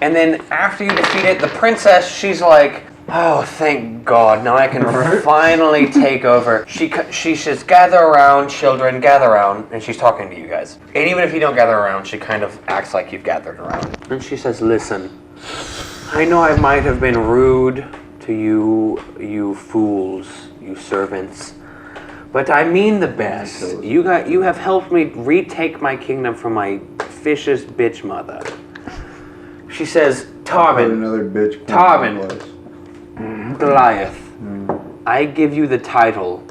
And then after you defeat it, the princess, she's like, oh, thank God, now I can finally take over. She says, gather around, children, gather around. And she's talking to you guys. And even if you don't gather around, she kind of acts like you've gathered around. And she says, listen, I know I might have been rude to you fools, you servants. But I mean the best. You have helped me retake my kingdom from my vicious bitch mother. She says, Tarvin, Goliath, I give you the title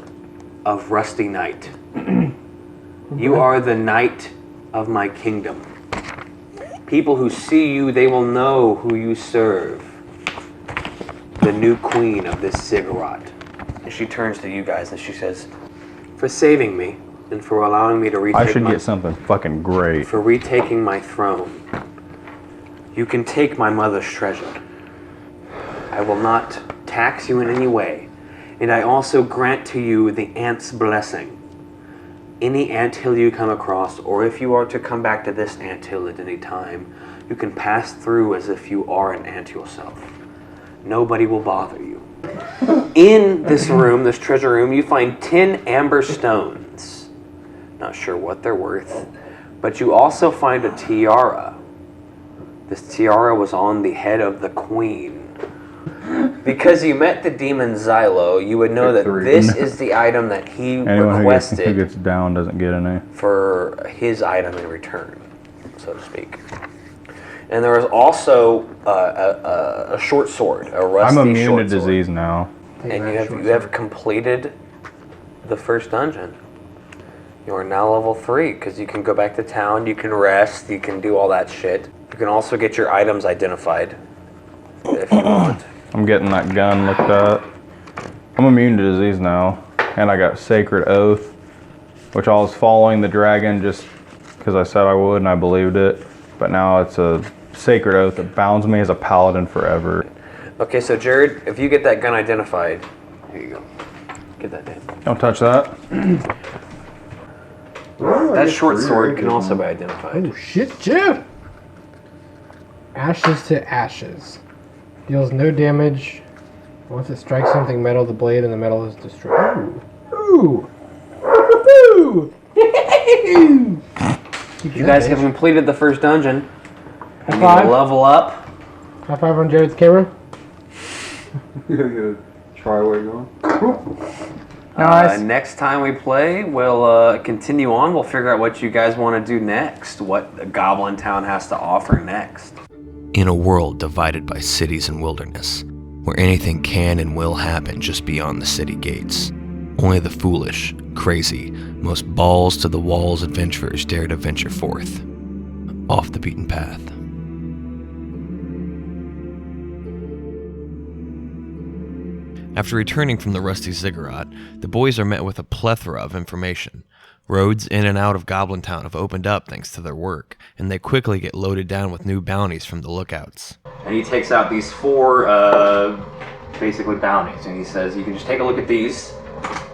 of Rusty Knight. You are the knight of my kingdom. People who see you, they will know who you serve. The new queen of this ziggurat. And she turns to you guys and she says, for saving me and for allowing me to retake I should get something fucking great. For retaking my throne. You can take my mother's treasure. I will not tax you in any way. And I also grant to you the ant's blessing. Any anthill you come across, or if you are to come back to this anthill at any time, you can pass through as if you are an ant yourself. Nobody will bother you. In this room, this treasure room, you find 10 amber stones. Not sure what they're worth, but you also find a tiara. This tiara was on the head of the queen. Because you met the demon Xylo, you would know that this is the item that he requested. Anyone who gets down doesn't get any. For his item in return, so to speak. And there was also a short sword, a rusty I'm immune short to disease now. And you have completed the first dungeon. You are now level 3 because you can go back to town, you can rest, you can do all that shit. You can also get your items identified if you want. I'm getting that gun looked at. I'm immune to disease now, and I got Sacred Oath, which I was following the dragon just because I said I would and I believed it. But now it's a Sacred Oath that bounds me as a paladin forever. Okay, so Jared, if you get that gun identified, here you go. Get that down. Don't touch that. That short sword can also be identified. Oh shit, Jeff! Ashes to ashes. Deals no damage. Once it strikes something metal, the blade and the metal is destroyed. Ooh! Ooh! You guys have completed the first dungeon. High You five. need to level up. High five on Jared's camera. You gotta try where you're going. Nice. Next time we play, we'll continue on. We'll figure out what you guys want to do next. What Goblin Town has to offer next. In a world divided by cities and wilderness, where anything can and will happen just beyond the city gates, only the foolish, crazy, most balls to the walls adventurers dare to venture forth, off the beaten path. After returning from the rusty ziggurat, the boys are met with a plethora of information. Roads in and out of Goblin Town have opened up thanks to their work, and they quickly get loaded down with new bounties from the lookouts. And he takes out these 4, basically bounties, and he says, you can just take a look at these.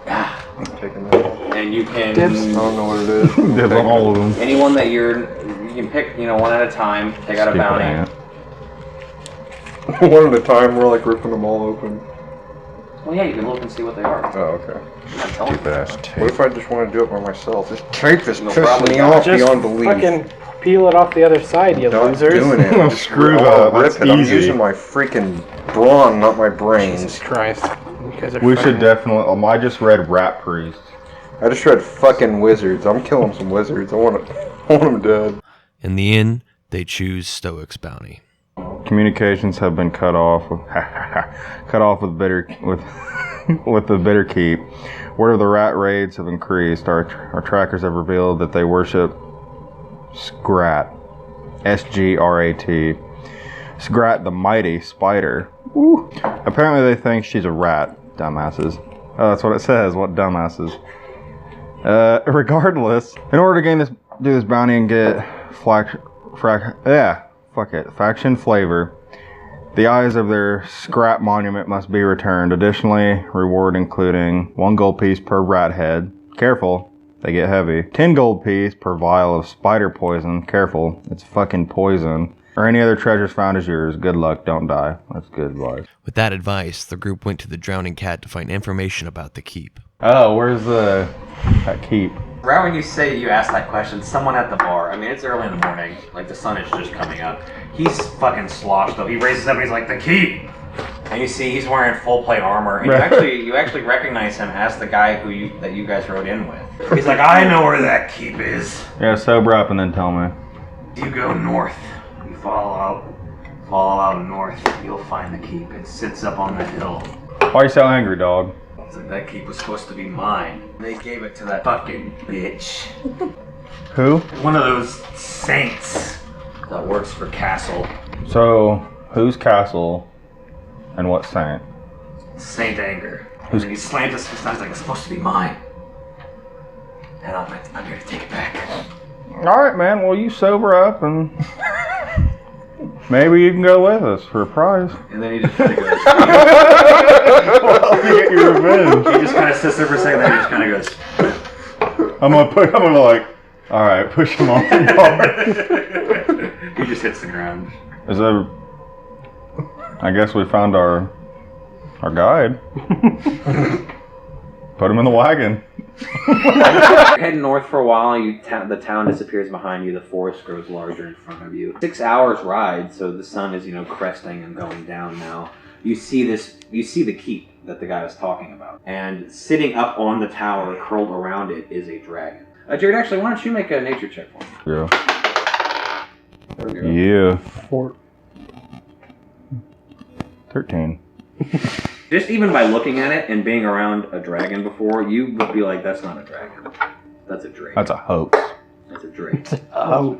I'm taking that. And you can... I don't know what it is. Did all of them. Anyone that you can pick, one at a time, take out a bounty. One at a time, we're like ripping them all open. Well, yeah, you can look and see what they are. Oh, okay. I'm telling you. What if I just want to do it by myself? This tape is No pissing problem. me off Just beyond belief. fucking peel it off the other side, you Not losers. doing it. I'm just Screw I'll that. rip That's it. I'm easy. using my freaking brawn, not my brains. Jesus Christ. You guys are We fucking- should definitely. I just read Rat Priest. I just read fucking wizards. I'm killing some wizards. I want them dead. In the end, they choose Stoic's bounty. Communications have been cut off with with the bitter keep. Word of the rat raids have increased. Our trackers have revealed that they worship Sgrat, S-G-R-A-T. Sgrat the mighty spider. Woo. Apparently they think she's a rat, dumbasses. Oh, that's what it says. What dumbasses. Regardless, in order to do this bounty and get faction flavor, the eyes of their scrap monument must be returned. Additionally, reward including 1 gold piece per rat head. Careful, they get heavy. 10 gold piece per vial of spider poison. Careful, it's fucking poison. or any other treasures found is yours. Good luck, don't die. That's good advice. With that advice, the group went to the Drowning Cat to find information about the keep. Oh, where's that keep? Right when you ask that question, someone at the bar, I mean, it's early in the morning, like the sun is just coming up. He's fucking sloshed though. He raises up and he's like, the keep! And you see he's wearing full plate armor, and you actually recognize him as the guy that you guys rode in with. He's like, I know where that keep is. Yeah, sober up and then tell me. You go north. You follow out north. You'll find the keep. It sits up on the hill. Why are you so angry, dog? It's like that keep was supposed to be mine. They gave it to that fucking bitch. Who? One of those saints that works for Castle. So, who's Castle and what saint? Saint Anger. And then he slammed us because I was like, it's supposed to be mine. And I'm here to take it back. Alright, man, well, you sober up and maybe you can go with us for a prize. And then he just kind of goes. Well, you get your revenge. He just kind of sits there for a second, then he just kind of goes. I'm gonna like, alright, push him off the bar. He just hits the ground. Is there... I guess we found our guide. Put him in the wagon. You're heading north for a while. The town disappears behind you. The forest grows larger in front of you. 6 hours ride, so the sun is cresting and going down now. You see the keep that the guy was talking about, and sitting up on the tower, curled around it, is a dragon. Jared, actually, why don't you make a nature check for me? Yeah. There we go. Yeah. 4. 13. Just even by looking at it and being around a dragon before, you would be like, that's not a dragon. That's a drake. That's a hoax. That's a drake. Oh,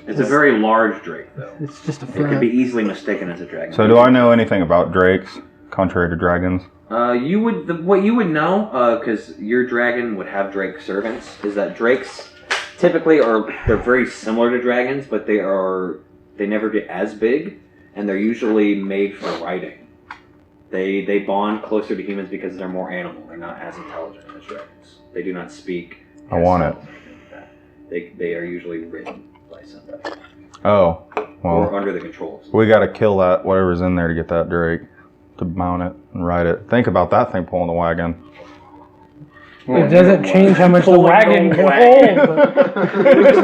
It's a very large drake, though. it's just a It could front. be easily mistaken as a dragon. So do I know anything about drakes, contrary to dragons? What you would know, because your dragon would have drake servants, is that drakes typically they're very similar to dragons, but they never get as big, and they're usually made for riding. They bond closer to humans because they're more animal. They're not as intelligent as dragons. They do not speak. I want it. They are usually ridden by somebody Oh, or well, under the control of somebody. we gotta kill that, whatever's in there to get that drake, to mount it and ride it. Think about that thing pulling the wagon. It doesn't change how much the Pulling wagon the can wagon. hold.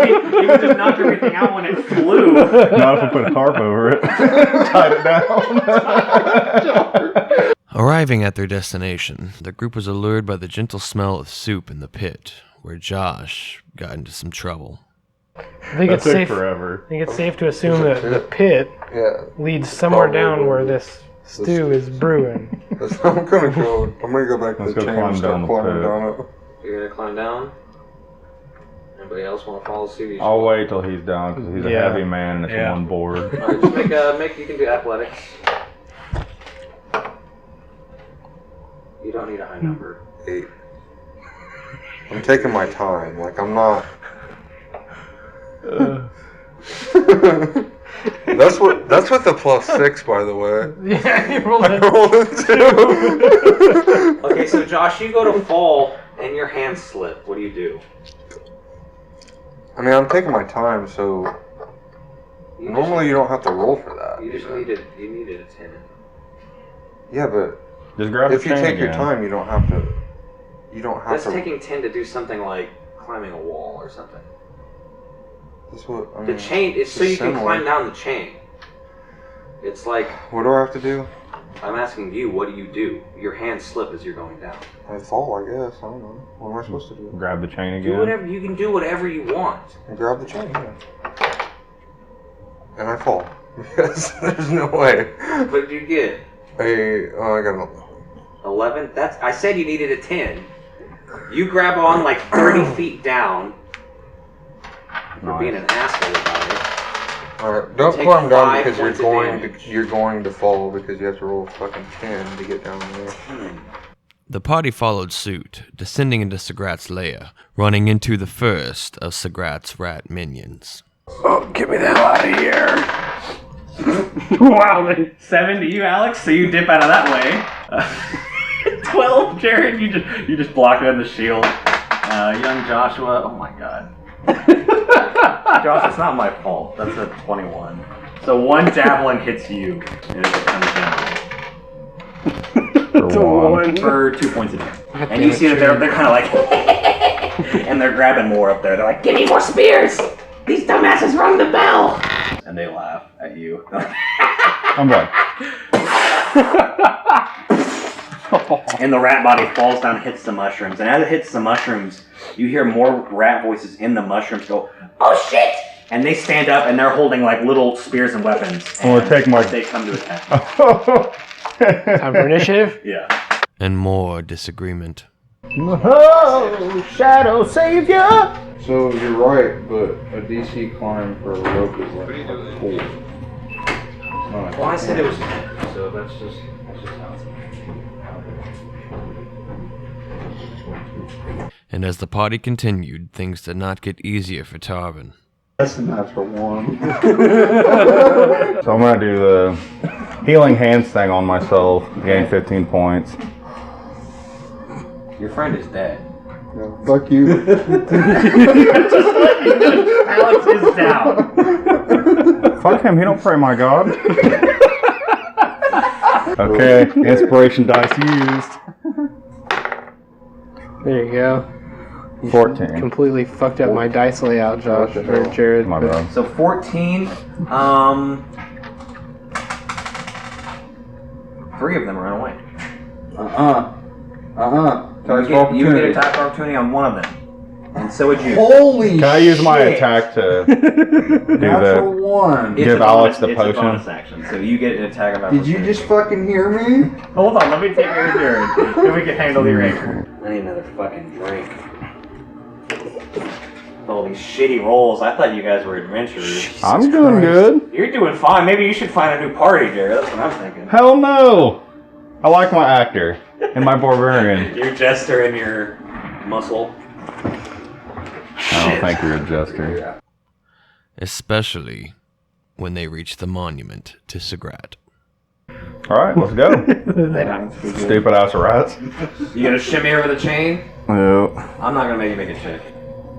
You could just knock everything out when it flew. Not if we put a tarp over it. Tied it down. Arriving at their destination, the group was allured by the gentle smell of soup in the pit, where Josh got into some trouble. I think it's safe. forever. I think it's safe to assume that the pit Yeah. leads somewhere Probably. down where this stew is brewing. I'm gonna go back to Let's the go chain climb and start down the climbing pit. down it. You're gonna climb down? Anybody else want to follow suit? I'll wait till he's down because he's a Yeah. heavy man and it's Yeah. one board. Alright, just you can do athletics. You don't need a high number. 8. I'm taking my time. Like, I'm not. That's with the +6, by the way. Yeah, you rolled I it. rolled a 2. Okay, so Josh, you go to fall and your hands slip. What do you do? I mean, I'm taking my time, so You normally you don't have to roll for that. you just needed a 10. Yeah, but Just grab if the you chain take your again. time, you don't have to. You don't have That's to. taking 10 to do something like climbing a wall or something. That's what I The mean. chain is so it's you can similar. climb down the chain. It's like, What do I have to do? I'm asking you, what do you do? Your hands slip as you're going down. I fall, I guess. I don't know. What am I supposed to do? Grab the chain Do again. whatever you can do whatever you want. And grab the chain. Yeah. And I fall. Because there's no way. What did you get? I got an 11? I said you needed a 10. You grab on like 30 feet down for Nice. being an asshole about it. Alright, don't Take climb down 5 because points of damage. you're going to fall because you have to roll a fucking 10 to get down there. The party followed suit, descending into Sagrat's lair, running into the first of Sagrat's rat minions. Oh, get me the hell out of here. Wow, 7 to you, Alex. So you dip out of that way. 12, Jared. You just block it in the shield. Young Joshua. Oh my God. Josh, it's not my fault. That's a 21. So one javelin hits you, and it comes down. For 2 points of damage. And you see that they're kind of like, and they're grabbing more up there. They're like, give me more spears! These dumbasses rung the bell! And they laugh at you. I'm done. And the rat body falls down and hits the mushrooms. And as it hits the mushrooms, you hear more rat voices in the mushrooms go, oh shit! And they stand up and they're holding like little spears and weapons. I'm gonna take my- They come to attack. Time for initiative. Yeah. And more disagreement. Oh, Shadow Savior! So you're right, but a DC climb for a rope is like 4. Well, I said it was 10, so that's just how it's. And as the party continued, things did not get easier for Tarvin. That's a natural 1. So I'm gonna do the healing hands thing on myself, gain 15 points. Your friend is dead. Yeah, fuck you. Alex is down. Fuck him, he don't pray my god. Okay, inspiration dice used. There you go. 14. Completely fucked up my dice layout, Josh. Or Jared. My bad. So 14, 3 of them ran away. You get attack opportunity on one of them. And so would you. Holy Can I use my attack to do Natural the... 1. It's Give a Alex bonus, the it's a potion? bonus action, so you get an attack of Did opportunity. you just fucking hear me? Hold on, let me take your turn. Then we can handle your anchor. I need another fucking drink. All these shitty rolls. I thought you guys were adventurers. I'm doing good. You're doing fine. Maybe you should find a new party, Jared. That's what I'm thinking. Hell no! I like my actor and my barbarian. Your jester and your muscle. I don't think you're a jester. Especially when they reached the monument to Sagrat. Alright, let's go. Stupid ass rats. You gonna shimmy over the chain? No. I'm not gonna make you make a check.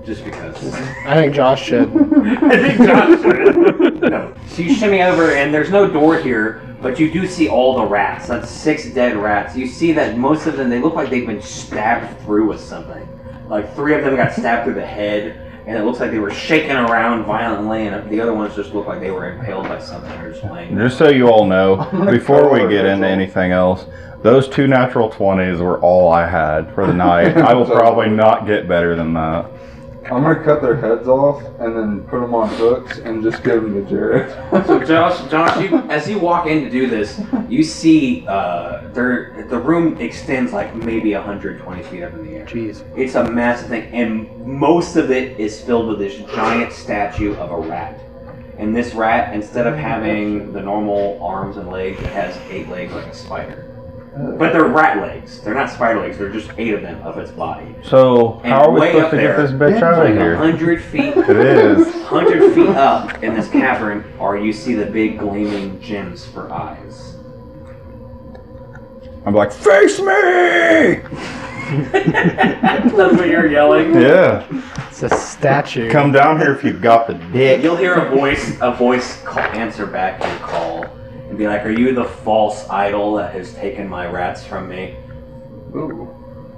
Just because. I think Josh should. I think Josh should. No. So you shimmy over, and there's no door here, but you do see all the rats. That's 6 dead rats. You see that most of them, they look like they've been stabbed through with something. Like 3 of them got stabbed through the head, and it looks like they were shaking around violently, and the other ones just look like they were impaled by something. They're just laying there. Just so you all know, before we get into anything else, those 2 natural 20s were all I had for the night. I will probably not get better than that. I'm gonna cut their heads off and then put them on hooks and just give them to Jared. So Josh, as you walk in to do this, you see the room extends like maybe 120 feet up in the air. Jeez. It's a massive thing, and most of it is filled with this giant statue of a rat. And this rat, instead of having the normal arms and legs, it has 8 legs like a spider. But they're rat legs. They're not spider legs. They're just 8 of them of its body. So, And how are we way supposed up to get there, this bitch out of Like here? 100 feet. It is. 100 feet up in this cavern, or you see the big gleaming gems for eyes. I'm like, face me! That's what you're yelling. Yeah. It's a statue. Come down here if you've got the dick. You'll hear a voice answer back your call and be like, "Are you the false idol that has taken my rats from me?" Ooh.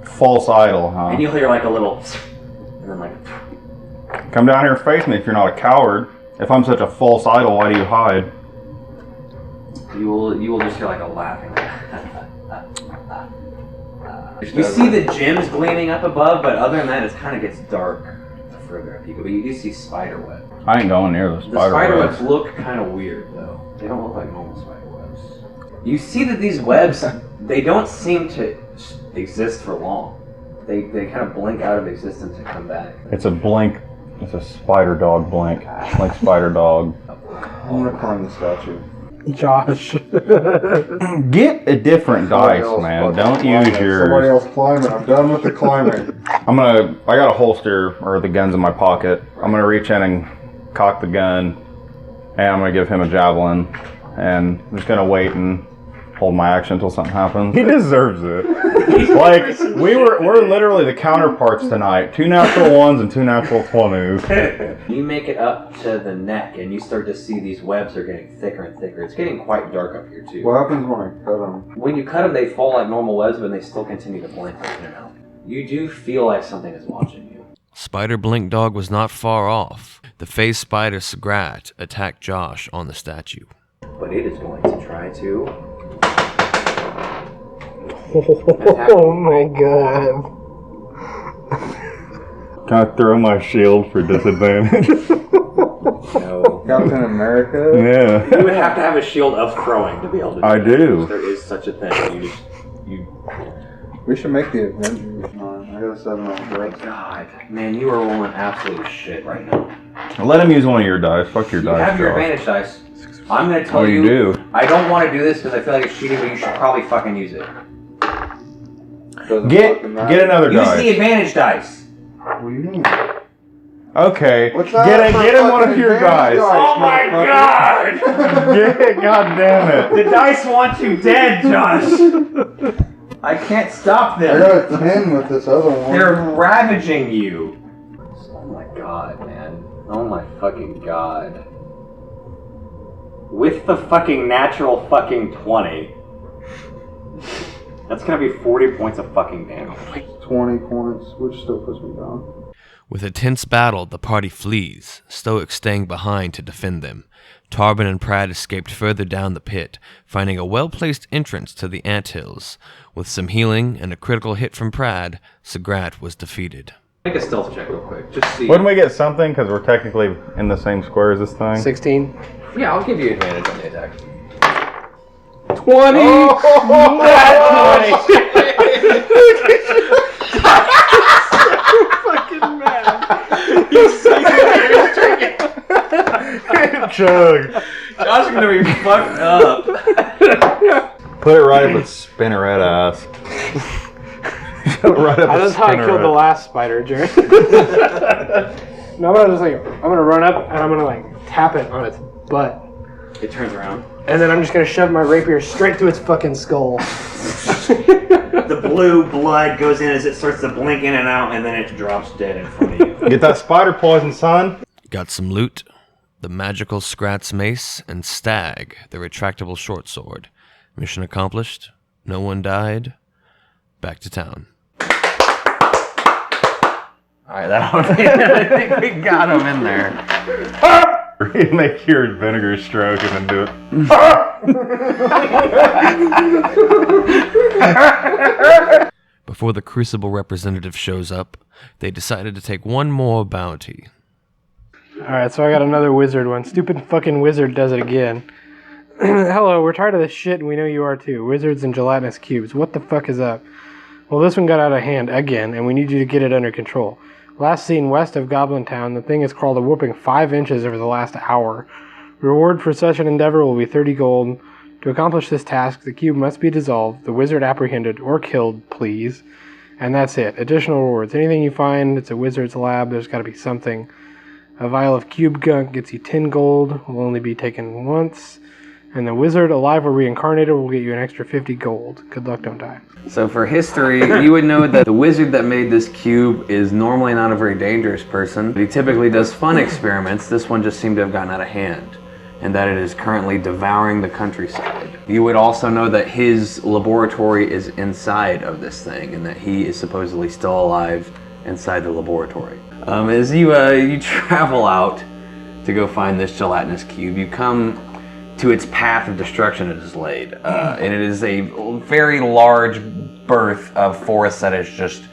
False idol, huh? And you'll hear like a little, and then like, Come down here and face me if you're not a coward. If I'm such a false idol, why do you hide? you will just hear like a laughing. You see the gems gleaming up above, but other than that, it kind of gets dark the further up you go. But you do see spider web. I ain't going near the The spider spider webs. webs look kind of weird, though. They don't look like normal spider webs. You see that these webs, they don't seem to exist for long. They kind of blink out of existence and come back. It's a blink. It's a spider dog blink. Like spider dog. I'm gonna climb the statue. Josh. Get a different dice, man. Don't use Somebody yours. else climbing. I'm done with the climbing. I got a holster, or the gun's in my pocket. I'm gonna reach in and cock the gun, and I'm gonna give him a javelin, and I'm just gonna wait and hold my action until something happens. He deserves it. Like, we're literally the counterparts tonight. 2 natural 1s and 2 natural 20s. You make it up to the neck, and you start to see these webs are getting thicker and thicker. It's getting quite dark up here, too. What happens when I cut them? When you cut them, they fall like normal webs, but they still continue to blink in and out. You do feel like something is watching you. Spider Blink Dog was not far off. The phase spider Sagrat attacked Josh on the statue. But it is going to try to... Oh my god. Can I throw my shield for disadvantage? No. Captain America? Yeah. You would have to have a shield of throwing to be able to do I that. do. There is such a thing. We should make the Avengers. I got a 7 on Oh my the god. Man, you are rolling absolute shit right now. Let him use one of your dice. Fuck your You dice, have your Josh. advantage dice. I'm going to tell Oh, you do? I don't want to do this because I feel like it's cheating, but you should probably fucking use it. Get another Use dice. the advantage dice. What do you mean? Okay. What's that Get for him one fucking of your advantage dice. Oh my god! God damn it. The dice want you dead, Josh. I can't stop I them. got a 10 with this other one. They're ravaging you. Oh my god, man. Oh my fucking god. With the fucking natural fucking 20. That's gonna be 40 points of fucking damage. 20 points, which still puts me down. With a tense battle, the party flees, Stoic staying behind to defend them. Tarbin and Pratt escaped further down the pit, finding a well-placed entrance to the anthills. With some healing and a critical hit from Pratt, Sagrat was defeated. Make a stealth check real quick. Just see. Wouldn't we get something? Because we're technically in the same square as this thing. 16. Yeah, I'll give you advantage on the attack. 20! Chug. Josh is gonna be fucked up. Put it right up its spinneret ass. Shove it right up its That's how I killed the spinneret. last spider, Jared. No, I'm gonna run up and I'm gonna like tap it on its butt. It turns around. And then I'm just gonna shove my rapier straight to its fucking skull. The blue blood goes in as it starts to blink in and out, and then it drops dead in front of you. Get that spider poison, son. Got some loot, the magical Scrat's mace, and Stag, the retractable short sword. Mission accomplished. No one died. Back to town. Alright, I think we got him in there. Make your vinegar stroke and then do it. Before the Crucible representative shows up, they decided to take one more bounty. Alright, so I got another wizard one. Stupid fucking wizard does it again. Hello, we're tired of this shit and we know you are too. Wizards and gelatinous cubes. What the fuck is up? Well, this one got out of hand again, and we need you to get it under control. Last seen west of Goblin Town, the thing has crawled a whooping 5 inches over the last hour. Reward for such an endeavor will be 30 gold. To accomplish this task, the cube must be dissolved, the wizard apprehended or killed, please. And that's it. Additional rewards. Anything you find, it's a wizard's lab, there's gotta be something. A vial of cube gunk gets you 10 gold, will only be taken once. And the wizard, alive or reincarnated, will get you an extra 50 gold. Good luck, don't die. So for history, you would know that the wizard that made this cube is normally not a very dangerous person. He typically does fun experiments. This one just seemed to have gotten out of hand, and that it is currently devouring the countryside. You would also know that his laboratory is inside of this thing, and that he is supposedly still alive inside the laboratory. As you travel out to go find this gelatinous cube, you come to its path of destruction it is laid. And it is a very large berth of forest that is just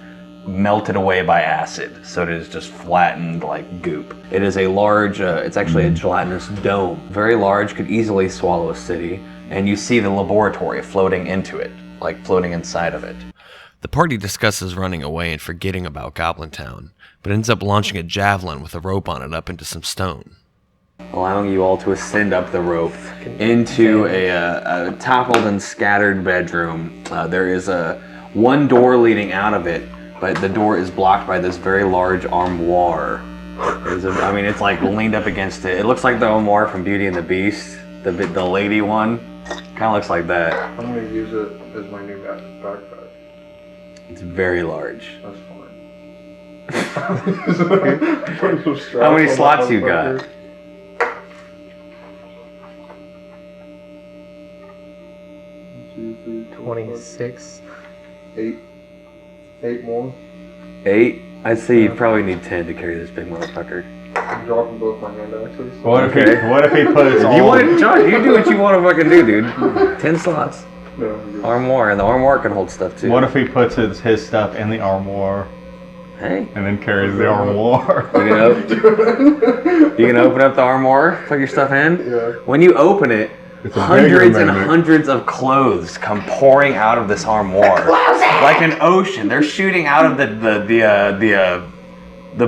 melted away by acid. So it is just flattened like goop. It is a large, it's actually a gelatinous dome. Very large, could easily swallow a city. And you see the laboratory floating into it, like floating inside of it. The party discusses running away and forgetting about Goblin Town, but ends up launching a javelin with a rope on it up into some stone. Allowing you all to ascend up the rope into a toppled and scattered bedroom. There is one door leading out of it, but the door is blocked by this very large armoire. It's like leaned up against it. It looks like the armoire from Beauty and the Beast, the lady one. Kind of looks like that. I'm gonna use it as my new backpack. It's very large. That's fine. How many slots you got? Two, three, four, 26. 8 more. 8? I'd say you probably need 10 to carry this big motherfucker. I'm dropping both my hand axes. What if he puts all? You want, Josh? You do what you want to fucking do, dude. 10 slots. No, I'm good. Armoire, and the armoire can hold stuff too. What if he puts his stuff in the armoire Hey, and then carries the armoire? you can open up the armoire, put your stuff in. Yeah. When you open it, It's a hundreds bigger and mimic. hundreds of clothes come pouring out of this armoire, like an ocean. They're shooting out of the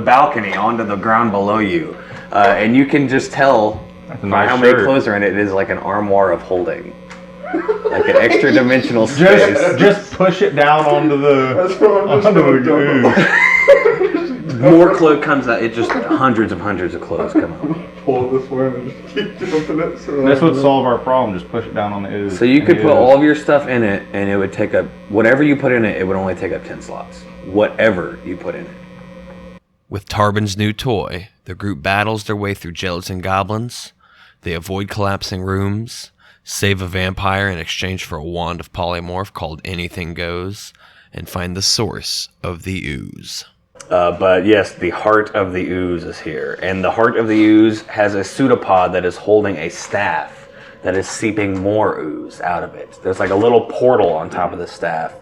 balcony onto the ground below you, and you can just tell That's a by nice how many shirt. clothes are in it. It is like an armoire of holding, like an extra dimensional space. Just push it down onto the That's what I'm just onto gonna the dump ooze. More clothes comes out. It just hundreds of clothes come out. Pull this way and just keep dumping it. So This would solve our problem. Just push it down on the ooze. So you could The put ooze. all of your stuff in it, and it would take up whatever you put in it. It would only take up 10 slots. Whatever you put in it. With Tarbin's new toy, the group battles their way through gelatin goblins. They avoid collapsing rooms, save a vampire in exchange for a wand of polymorph called Anything Goes, and find the source of the ooze. But yes, the heart of the ooze is here. And the heart of the ooze has a pseudopod that is holding a staff that is seeping more ooze out of it. There's like a little portal on top of the staff,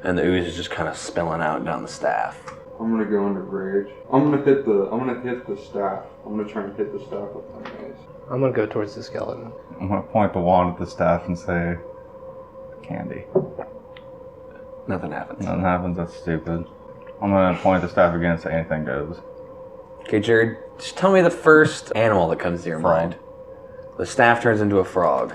and the ooze is just kind of spilling out down the staff. I'm gonna go into rage. I'm gonna hit the staff. I'm gonna try and hit the staff with my mace. I'm gonna go towards the skeleton. I'm gonna point the wand at the staff and say, "Candy." Nothing happens. Nothing happens. That's stupid. I'm gonna point the staff again and say, "Anything goes." Okay, Jared, just tell me the first animal that comes to your Frog. mind. The staff turns into a frog.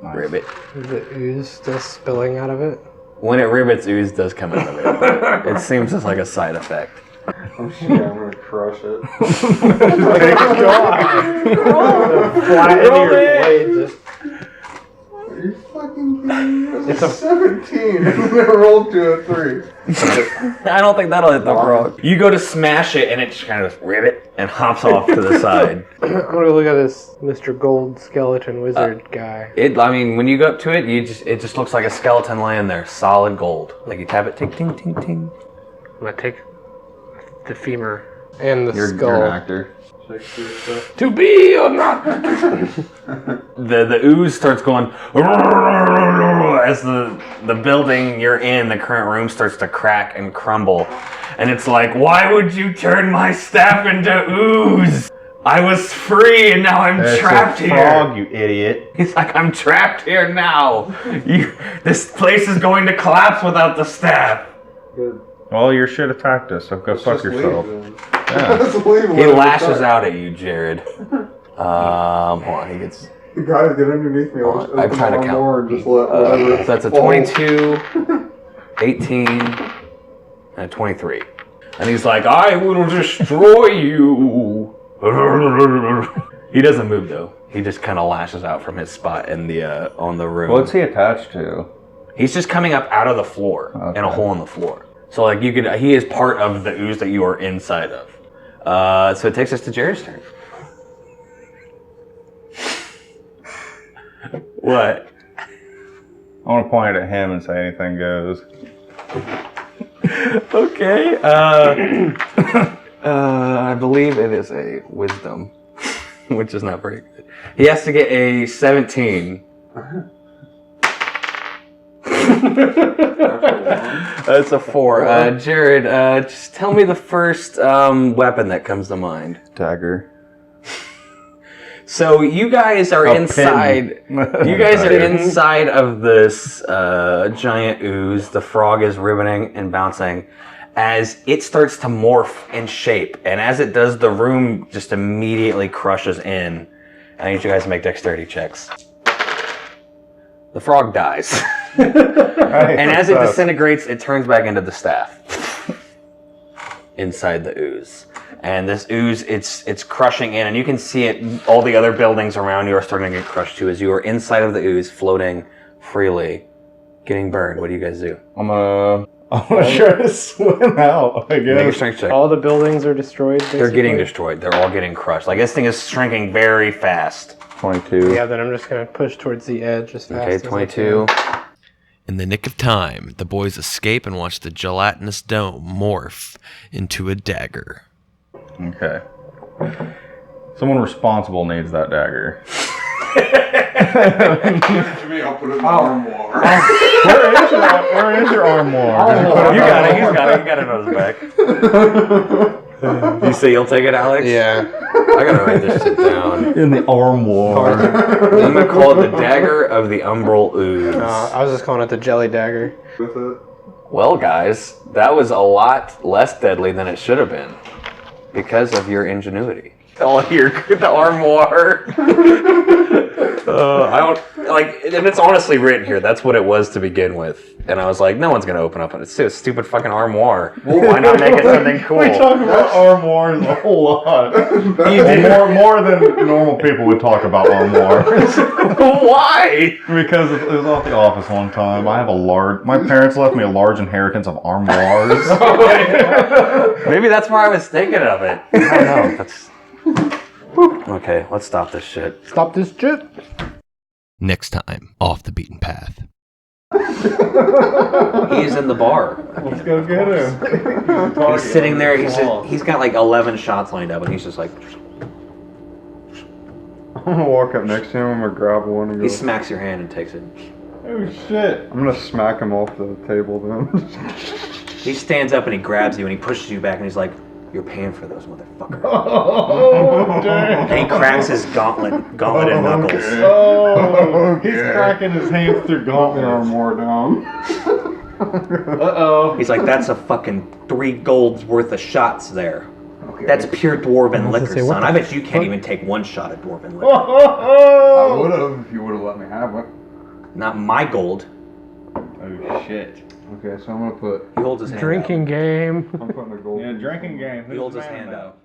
Nice. Ribbit. Is the ooze still spilling out of it? When it ribbits, ooze does come out of it, but it seems just like a side effect. I'm gonna crush it. Flat into your blade. Just Are you fucking kidding me? It's a 17 and I rolled to a 3. I don't think that'll hit the frog. You go to smash it, and it just kind of ribbit and hops off to the side. I'm gonna go look at this Mr. Gold skeleton wizard guy. I mean, when you go up to it, it just looks like a skeleton laying there, solid gold. Like you tap it, ting, ting, ting, ting. I'm gonna take the femur and the You're skull. an actor. To be or not. The ooze starts going as the building you're in, the current room, starts to crack and crumble, and it's like, why would you turn my staff into ooze? I was free and now I'm trapped a here. frog, you idiot. He's like, I'm trapped here now. This place is going to collapse without the staff. Good. Well, your shit attacked us, so go Let's fuck just yourself. leave then. Yeah. Let's leave and He let him lashes attack. out at you, Jared. Hold on, he gets. Guys, get underneath me. I'll just I'm open trying to my count. armor and just let whatever. So that's a fall. 22, 18, and a 23. And he's like, I will destroy you. He doesn't move though. He just kind of lashes out from his spot in the on the room. What's he attached to? He's just coming up out of the floor in a Okay. hole in the floor. So like he is part of the ooze that you are inside of. So it takes us to Jared's turn. What? I want to point at him and say anything goes. Okay. I believe it is a wisdom, which is not very good. He has to get a 17. That's a 4. Jared, just tell me the first weapon that comes to mind. Dagger. So you guys are inside. You guys are inside of this giant ooze. The frog is ribboning and bouncing as it starts to morph and shape. And as it does, the room just immediately crushes in. I need you guys to make dexterity checks. The frog dies. And as it disintegrates, it turns back into the staff. inside the ooze. And this ooze, it's crushing in, and you can see it. All the other buildings around you are starting to get crushed too, as you are inside of the ooze, floating freely, getting burned. What do you guys do? I'm gonna try to swim out, I Make a guess. strength check. All the buildings are destroyed. They're getting basically? destroyed. They're all getting crushed. Like, this thing is shrinking very fast. 22. Yeah, then I'm just gonna push towards the edge as fast Okay, as I 22. can. In the nick of time, the boys escape and watch the gelatinous dome morph into a dagger. Okay. Someone responsible needs that dagger. To me, I'll put it in the armoire. Where is your armoire? You got it. He's got it. He got it on his back. You say you'll take it, Alex? Yeah. I gotta write this shit down. In the armoire. I'm gonna call it the Dagger of the Umbral Ooze. I was just calling it the jelly dagger. With it. Well, guys, that was a lot less deadly than it should have been because of your ingenuity. Oh, here, the armoire. I don't like, and it's honestly written here. That's what it was to begin with. And I was like, no one's gonna open up on it. It's a stupid fucking armoire. Why not make it something cool? We talk about armoires a whole lot. More than normal people would talk about armoires. Why? Because it was off the office one time. My parents left me a large inheritance of armoires. Maybe that's where I was thinking of it. I don't know. That's okay. Let's stop this shit. Stop this shit. Next time, off the beaten path. He's in the bar. Let's go get him. He's sitting there. He's got like 11 shots lined up, and he's just like, I'm gonna walk up next to him. I'm gonna grab one and go. he smacks your hand and takes it. Oh shit. I'm gonna smack him off the table then. He stands up and he grabs you and he pushes you back and he's like, "You're paying for those, motherfucker." Oh, damn. And he cracks his gauntlet and knuckles. Okay. Oh, he's Okay. cracking his hamster Put the gauntlet. armoire down. Uh-oh. He's like, "That's a fucking 3 golds worth of shots there. Okay. That's pure dwarven was gonna liquor, say, what son. the I bet you can't fuck? even take 1 shot of dwarven liquor. I would have if you would have let me have it. Not my gold." Oh shit. Okay, so I'm gonna put. He holds his hand Drinking game. I'm putting a gold. Yeah, drinking game. out. He holds his hand out.